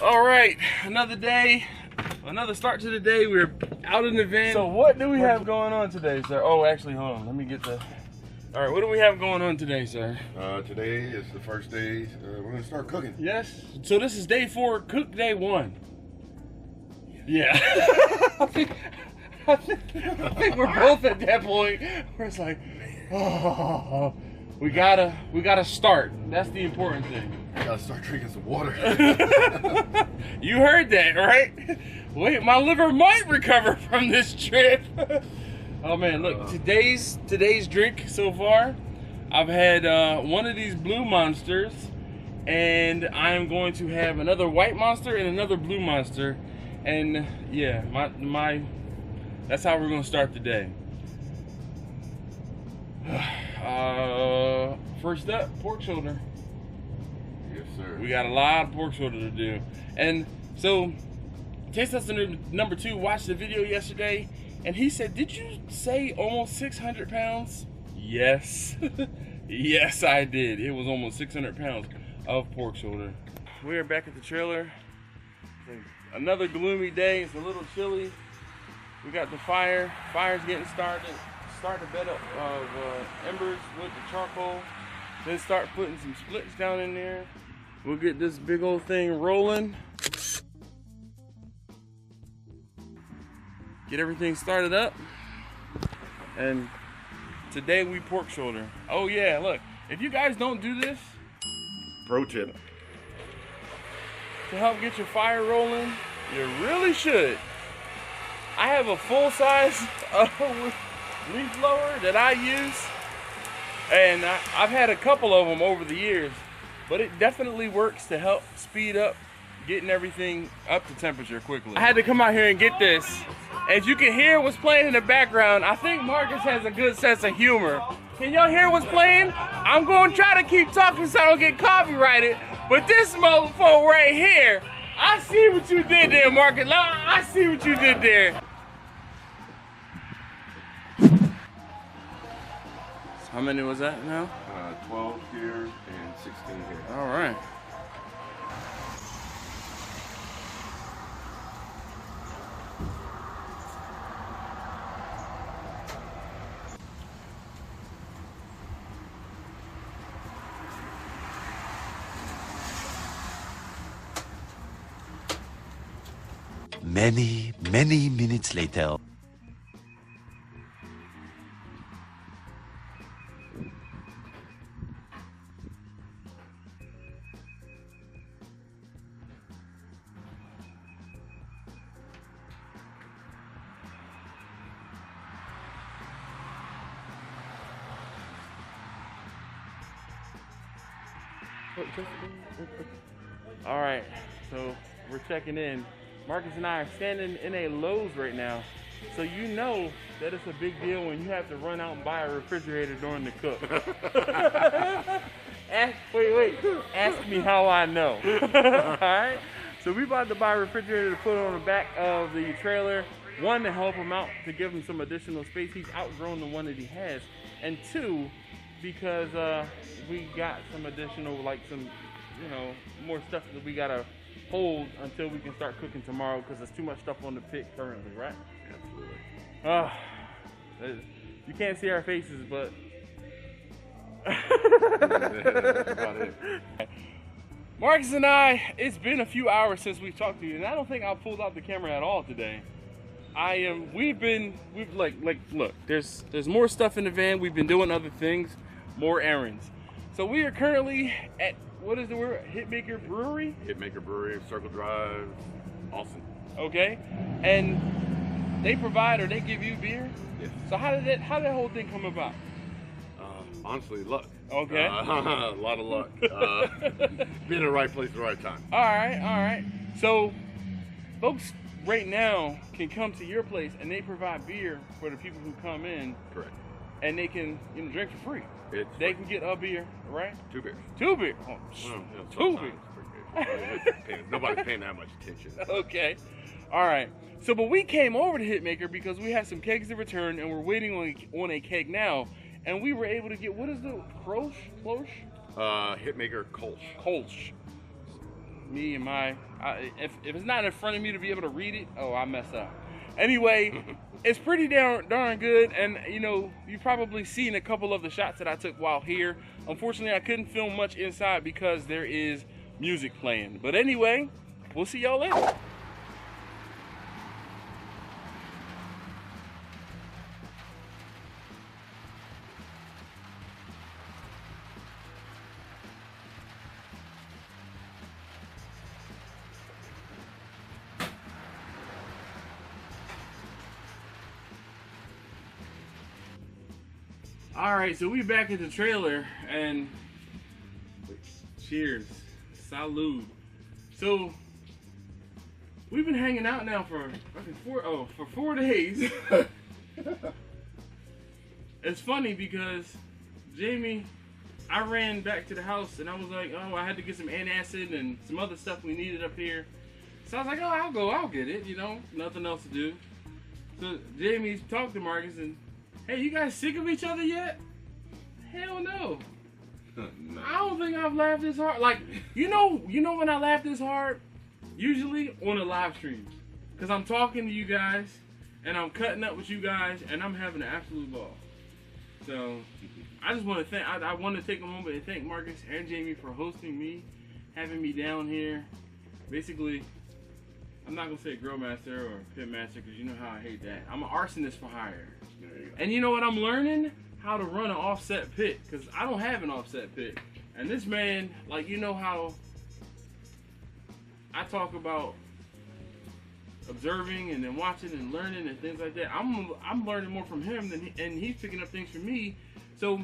All right, another day, another start to the day. We're out in the van. So what do we have going on today, sir? Oh, actually, hold on. Let me get the... All right, what do we have going on today, sir? Today is the first day. We're going to start cooking. Yes. So this is day 4, cook day 1. Yeah. I think we're both at that point where it's like, oh, we gotta start. That's the important thing. I gotta start drinking some water. You heard that, right? Wait, my liver might recover from this trip. Oh man, look, today's drink so far, I've had one of these blue monsters, and I am going to have another white monster and another blue monster, and yeah, that's how we're gonna start the day. First up, pork shoulder. Yes, sir. We got a lot of pork shoulder to do. And so, Taste Tester number 2 watched the video yesterday, and he said, did you say almost 600 pounds? Yes. Yes, I did. It was almost 600 pounds of pork shoulder. We are back at the trailer. Another gloomy day. It's a little chilly. We got the fire. Fire's getting started. Start a bed of embers with the charcoal. Then start putting some splits down in there. We'll get this big old thing rolling. Get everything started up. And today we pork shoulder. Oh yeah, look, if you guys don't do this, Pro tip. to help get your fire rolling, you really should. I have a full size leaf blower that I use, and I've had a couple of them over the years, but it definitely works to help speed up getting everything up to temperature quickly. I had to come out here and get this. As you can hear what's playing in the background, I think Marcus has a good sense of humor. Can y'all hear what's playing? I'm going to try to keep talking so I don't get copyrighted, but this motherfucker right here, I see what you did there, Marcus. I see what you did there. How many was that now? 12 here and 16 here. All right. Many minutes later. All right, so we're checking in. Marcus and I are standing in a Lowe's right now, so you know that it's a big deal when you have to run out and buy a refrigerator during the cook. Wait, ask me how I know. All right, so we about to buy a refrigerator to put on the back of the trailer. 1, to help him out, to give him some additional space. He's outgrown the one that he has, and 2, because we got some additional, like some, you know, more stuff that we gotta hold until we can start cooking tomorrow, because there's too much stuff on the pit currently, right? Absolutely. You can't see our faces, but That's about it. Marcus and I, it's been a few hours since we've talked to you, and I don't think I pulled out the camera at all today. Look, there's more stuff in the van. We've been doing other things, more errands. So we are currently at, what is the word? Hitmaker Brewery? Hitmaker Brewery, Circle Drive, Austin. Okay. And they provide, or they give you beer? Yes. So how did that whole thing come about? Honestly, luck. Okay. A lot of luck. Being in the right place at the right time. All right. So folks right now can come to your place and they provide beer for the people who come in. Correct. And they can, you know, drink for free. They can get a beer, right? 2 beers. 2 beers. Oh, Well, 2 beers. Nobody's paying that much attention. Okay. All right. So, but we came over to Hitmaker because we have some kegs to return, and we're waiting on a keg now. And we were able to get, what is the Kolsch? Hitmaker Kolsch. Kolsch. me and if it's not in front of me to be able to read it, oh, I mess up. Anyway, it's pretty darn good, and you know, you've probably seen a couple of the shots that I took while here. Unfortunately, I couldn't film much inside because there is music playing. But anyway, we'll see y'all later. Alright, so we back at the trailer, and cheers, salud. So we've been hanging out now for fucking 4 days. It's funny because Jamie, I ran back to the house and I was like, oh, I had to get some antacid and some other stuff we needed up here. So I was like, oh, I'll get it, you know, nothing else to do. So Jamie talked to Marcus and, hey, you guys sick of each other yet? Hell no. No. I don't think I've laughed this hard. Like, you know when I laugh this hard? Usually on a live stream. Because I'm talking to you guys, and I'm cutting up with you guys, and I'm having an absolute ball. So, I just want to thank, I want to take a moment and thank Marcus and Jamie for hosting me, having me down here. Basically, I'm not going to say grill master or pit master, because you know how I hate that. I'm an arsonist for hire. And you know what I'm learning? How to run an offset pit, because I don't have an offset pit. And this man, like, you know how I talk about observing and then watching and learning and things like that. I'm learning more from him than and he's picking up things from me. So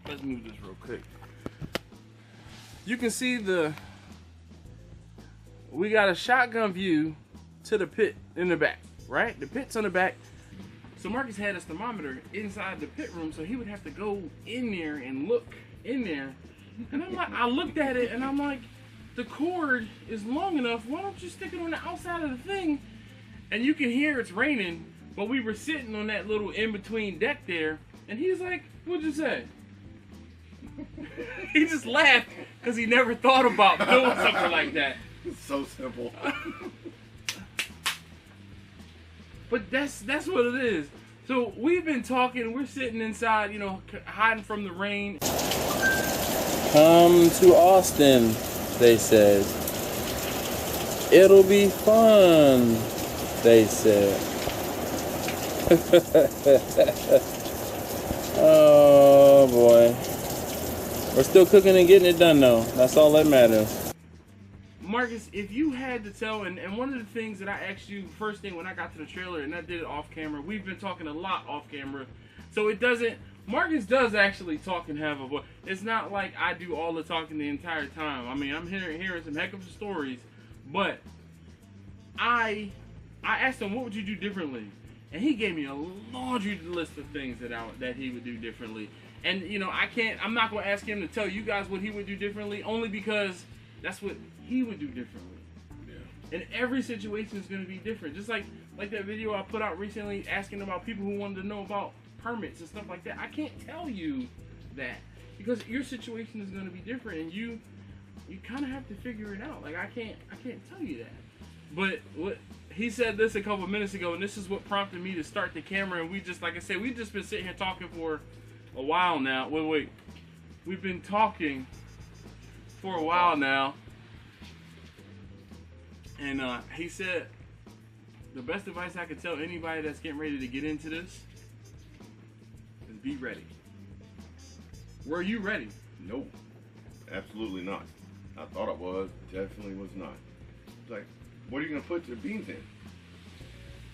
let's move this real quick. You can see we got a shotgun view to the pit in the back, right? The pit's on the back. So Marcus had his thermometer inside the pit room, so he would have to go in there and look in there. And I'm like, I looked at it and I'm like, the cord is long enough. Why don't you stick it on the outside of the thing? And you can hear it's raining, but we were sitting on that little in-between deck there, and he's like, what'd you say? He just laughed because he never thought about doing something like that. It's so simple. But that's what it is. So we've been talking, we're sitting inside, you know, hiding from the rain. Come to Austin, they said. It'll be fun, they said. Oh boy. We're still cooking and getting it done though. That's all that matters. Marcus, if you had to tell, and one of the things that I asked you first thing when I got to the trailer, and I did it off camera, we've been talking a lot off camera, so it doesn't, Marcus does actually talk and have a voice. It's not like I do all the talking the entire time. I mean, I'm hearing some heck of stories, but I asked him, what would you do differently? And he gave me a laundry list of things that he would do differently. And, you know, I'm not going to ask him to tell you guys what he would do differently, only because that's what he would do differently. Yeah. And every situation is going to be different. Just like that video I put out recently asking about people who wanted to know about permits and stuff like that. I can't tell you that because your situation is going to be different, and you kind of have to figure it out. Like I can't tell you that. But what he said this a couple of minutes ago, and this is what prompted me to start the camera. And we just, like I said, we've just been sitting here talking for a while now. Wait. We've been talking for a while now, and he said the best advice I could tell anybody that's getting ready to get into this is be ready. Were you ready? Nope, absolutely not. I thought it was, definitely was not. It's like, what are you gonna put your beans in?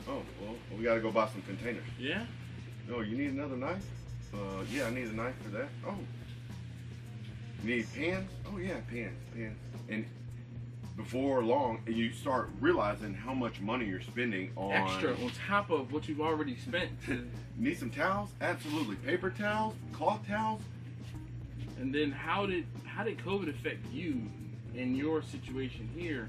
Oh, well, we gotta go buy some containers. Yeah? No, you need another knife? Yeah, I need a knife for that. Oh. You need pans? Oh yeah, pans. And before long, you start realizing how much money you're spending on extra on top of what you've already spent. Need some towels? Absolutely. Paper towels, cloth towels. And then how did COVID affect you in your situation here?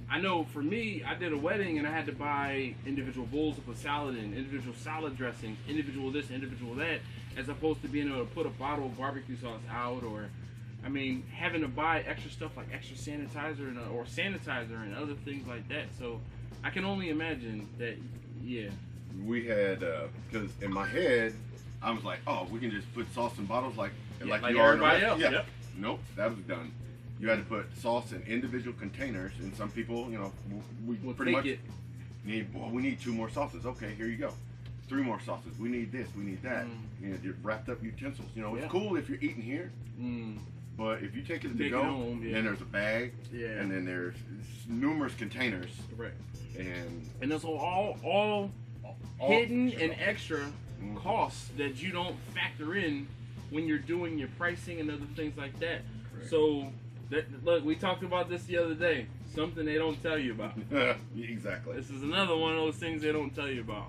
I know for me, I did a wedding and I had to buy individual bowls to put salad in, individual salad dressings, individual this, individual that, as opposed to being able to put a bottle of barbecue sauce out or I mean, having to buy extra stuff like extra sanitizer or sanitizer and other things like that. So I can only imagine that. Yeah. We had because in my head I was like, oh, we can just put sauce in bottles like you are everybody else. Yeah. Yep. Nope, that was done. You had to put sauce in individual containers, and some people, you know, we We'll pretty much take it. need. Well, we need 2 more sauces. Okay, here you go. 3 more sauces. We need this. We need that. You know, your wrapped up utensils. You know, it's cool if you're eating here, but if you take it to go, home, then there's a bag, and then there's numerous containers. Correct. And those are all hidden and extra costs that you don't factor in when you're doing your pricing and other things like that. Correct. So, look, we talked about this the other day. Something they don't tell you about. Exactly. This is another one of those things they don't tell you about.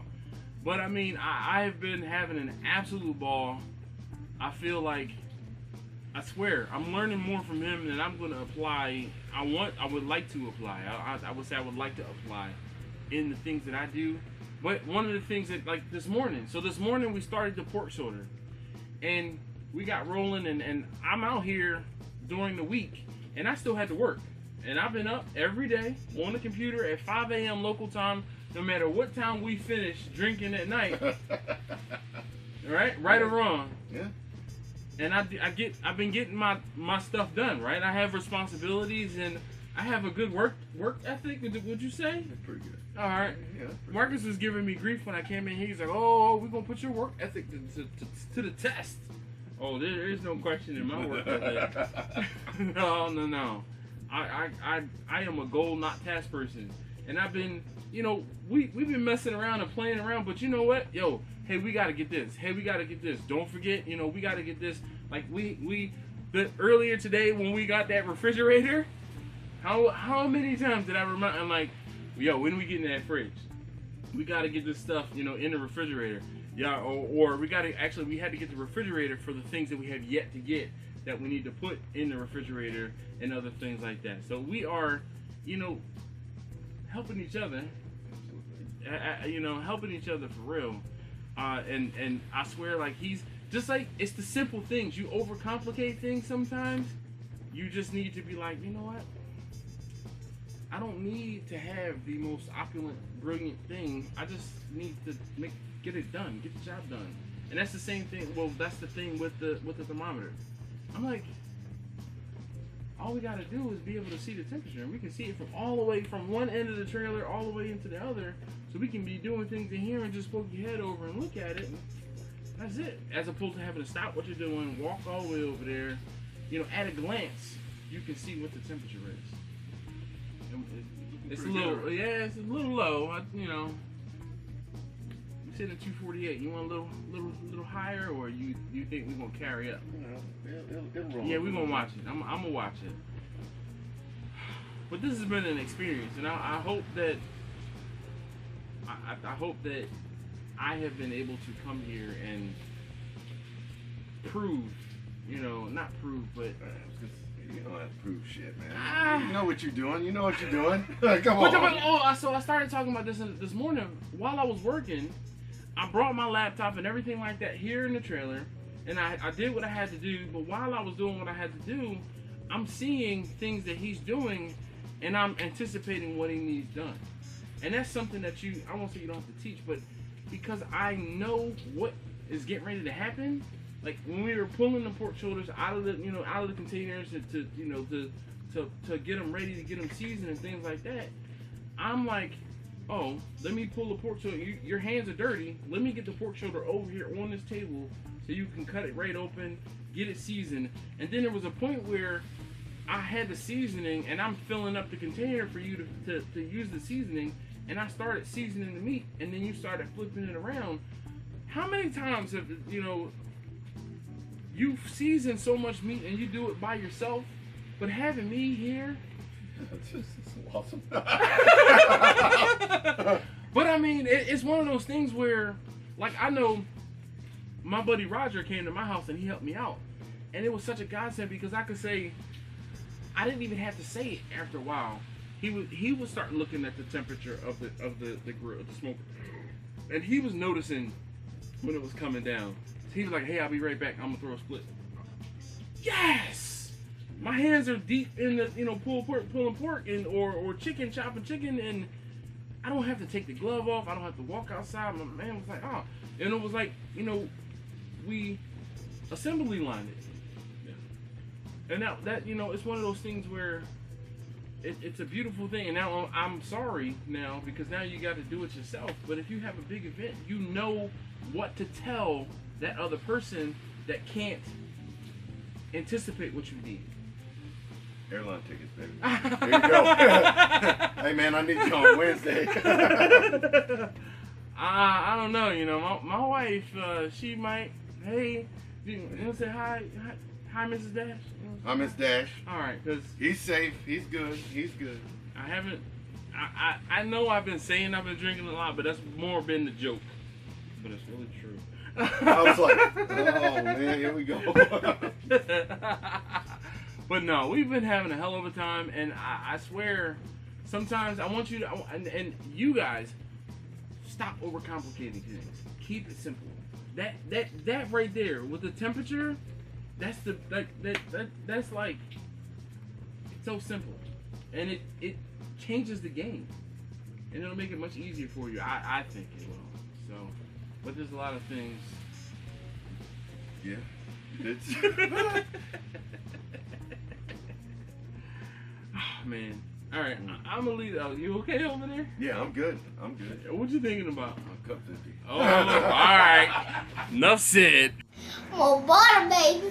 But I mean, I've been having an absolute ball. I feel like, I swear, I'm learning more from him than I'm going to apply. I would like to apply. I would say I would like to apply in the things that I do. But one of the things that, like this morning, we started the pork shoulder. And we got rolling, and I'm out here during the week, and I still had to work. And I've been up every day on the computer at 5 a.m. local time, no matter what time we finish drinking at night. Right or wrong. Yeah. And I've been getting my stuff done, right? I have responsibilities, and I have a good work ethic. Would you say? That's pretty good. All right. Yeah. Marcus was giving me grief when I came in here. He's like, "Oh, we're gonna put your work ethic to the test." Oh, there is no question in my work ethic. No. I am a goal, not task person, and I've been, you know, we've been messing around and playing around, but you know what? Yo, hey, we gotta get this. Hey, we gotta get this. Don't forget, you know, we gotta get this. Like earlier today when we got that refrigerator, how many times did I remind? I'm like, yo, when we get in that fridge, we gotta get this stuff, you know, in the refrigerator. Yeah, or we had to get the refrigerator for the things that we have yet to get that we need to put in the refrigerator and other things like that. So we are, you know, helping each other. You know, helping each other for real. And I swear, like, he's just like, it's the simple things. You overcomplicate things sometimes. You just need to be like, you know what? I don't need to have the most opulent, brilliant thing. I just need to get it done, get the job done. And that's the same thing. Well, that's the thing with the thermometer. I'm like, all we gotta do is be able to see the temperature, and we can see it from all the way from one end of the trailer all the way into the other. So we can be doing things in here and just poke your head over and look at it. And that's it. As opposed to having to stop what you're doing, walk all the way over there. You know, at a glance, you can see what the temperature is. It's a little, it's a little low. You know, you said at 248. You want a little higher, or you think we're gonna carry up? It'll roll. Yeah, we're gonna watch it. I'm gonna watch it. But this has been an experience, and I hope that I hope that I have been able to come here and prove, you know, not prove, but. You don't have to prove shit, man. You know what you're doing. You know what you're doing. Come on. So I started talking about this morning while I was working. I brought my laptop and everything like that here in the trailer, and I did what I had to do. But while I was doing what I had to do, I'm seeing things that he's doing, and I'm anticipating what he needs done. And that's something that I won't say you don't have to teach, but because I know what is getting ready to happen. Like when we were pulling the pork shoulders out of the containers to get them ready, to get them seasoned and things like that, I'm like, oh, let me pull the pork shoulder. Your hands are dirty. Let me get the pork shoulder over here on this table so you can cut it right open, get it seasoned. And then there was a point where I had the seasoning and I'm filling up the container for you to use the seasoning, and I started seasoning the meat, and then you started flipping it around. How many times have you season so much meat and you do it by yourself, but having me here, it's awesome. But I mean, it's one of those things where, like, I know my buddy Roger came to my house and he helped me out, and it was such a godsend because I could say, I didn't even have to say it. After a while, he would start looking at the temperature of the grill, the smoker, and he was noticing when it was coming down. He was like, hey, I'll be right back. I'm going to throw a split. Yes! my hands are deep in the, you know, pulling pork and or chicken, chopping chicken, and I don't have to take the glove off. I don't have to walk outside. My man was like, oh, and it was like, you know, we assembly lined it. Yeah. And that you know, it's one of those things where it's a beautiful thing. And now I'm sorry now, because now you got to do it yourself. But if you have a big event, you know what to tell that other person that can't anticipate what you need. Airline tickets, baby. Here you go. Hey man, I need you on Wednesday. I don't know, you know, my wife, she might, hey, you want to say hi, Mrs. Dash? Hi, Miss Dash. All right, because he's safe, he's good, he's good. I haven't, I know I've been saying I've been drinking a lot, but that's more been the joke. But it's really true. I was like, oh man, here we go. But no, we've been having a hell of a time, and I swear, sometimes I want you to, and you guys, stop overcomplicating things. Keep it simple. That right there with the temperature, that's that's like, it's so simple, and it changes the game, and it'll make it much easier for you. I think it will. So, but there's a lot of things. Yeah, it's. Oh, man. All right, I'm gonna leave. You okay over there? Yeah, I'm good. I'm good. What you thinking about? I'm cup 50. Oh, all right. Enough said. More butter, baby.